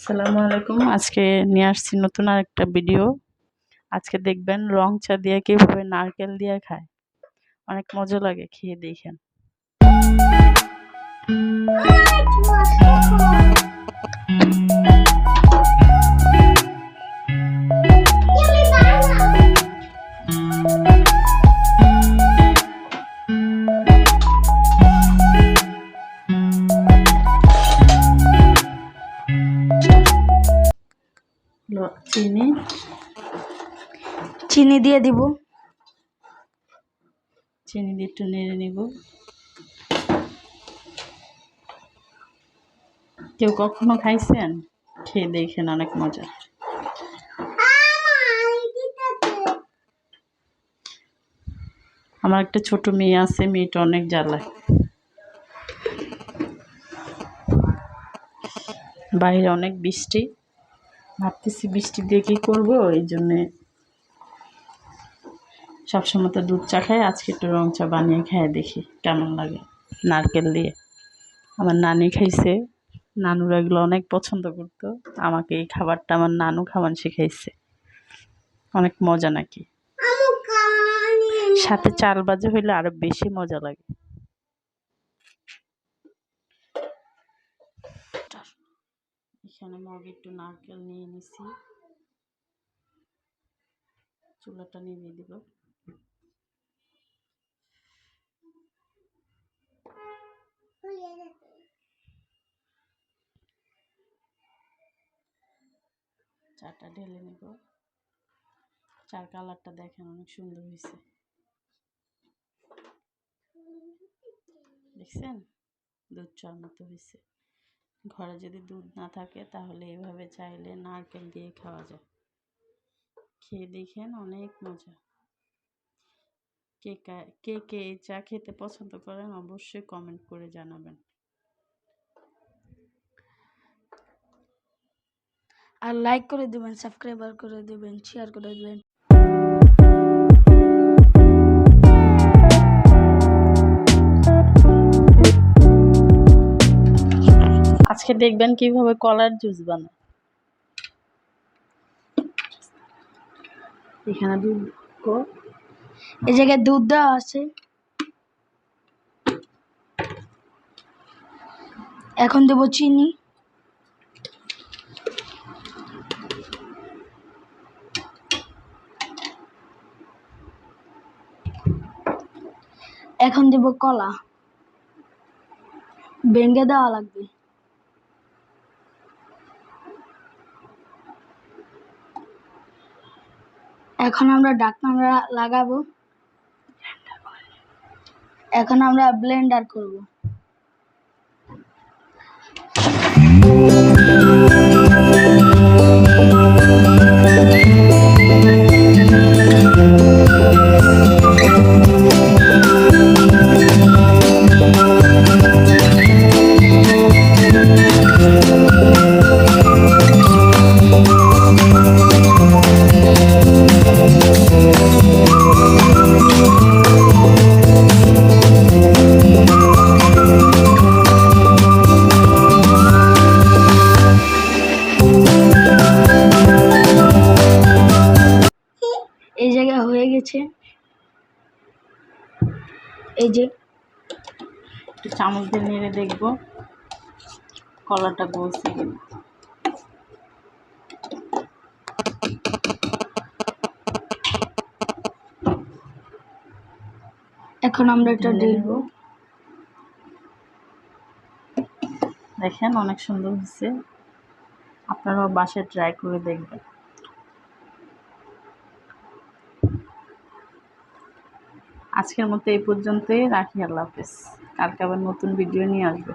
আসসালামু আলাইকুম। আজকে নিয়ে আসছি নতুন আরেকটা ভিডিও। আজকে দেখবেন রং চা দিয়ে কিভাবে নারকেল দিয়ে খায়। অনেক মজা লাগে, খেয়ে দেখেন। চিনি দিয়ে দিব, চিনি দিয়ে একটু নেড়ে নিব। কেউ কখনো খাইছেন? খেয়ে দেখেন, অনেক মজা। আমার একটা ছোট মেয়ে আছে, মেয়েটা অনেক জ্বালায়। বাইরে অনেক বৃষ্টি, ভাবতেছি বৃষ্টি দিয়ে কি করবো, এই জন্যে সবসময় তো দুধ চা খাই, আজকে একটু রং চা বানিয়ে খেয়ে দেখি কেমন লাগে নারকেল দিয়ে। আমার নানি খাইছে, নানুরা এগুলো অনেক পছন্দ করতো। আমাকে এই খাবারটা আমার নানু খাওয়ান শিখাইছে। অনেক মজা নাকি, সাথে চাল ভাজা হইলে আরো বেশি মজা লাগে। এখানে মগে একটু নারকেল নিয়ে নিছি, চুলাটা নিভিয়ে দিব। চাটা ঢেলে নেব। চার কালারটা দেখেন, অনেক সুন্দর হয়েছে, দেখছেন? দুধ চার মতো হয়েছে। ঘরে যদি দুধ না থাকে তাহলে এভাবে চাইলে নারকেল দিয়ে খাওয়া যায়। খেয়ে দেখেন, অনেক মজা। কে কে এই চা খেতে পছন্দ করেন অবশ্যই কমেন্ট করে জানাবেন। আর লাইক করে দিবেন, সাবস্ক্রাইবার করে দিবেন, শেয়ার করে দিবেন। আজকে দেখবেন কিভাবে কলার জুস বানায়। এখানে দুধ, এই জায়গায় দুধ দেওয়া আছে। এখন দেব চিনি, এখন দেব কলা, ভেঙে দেওয়া লাগবে। এখন আমরা ঢাকনা লাগাবো। এখন আমরা ব্লেন্ডার করব। এই জায়গায় হয়ে গেছে। এই যে একটু চামচ দিয়ে নেড়ে দেখবো কলাটা গলছে কিনা। এখন আমরা এটা ঢেলবো। দেখেন, অনেক সুন্দর হয়েছে। আপনারাও বাসায় ট্রাই করে দেখবেন। আজকের মতো এই পর্যন্তই রাখি। আল্লাহ হাফেজ। কালকে আবার নতুন ভিডিও নিয়ে আসবো।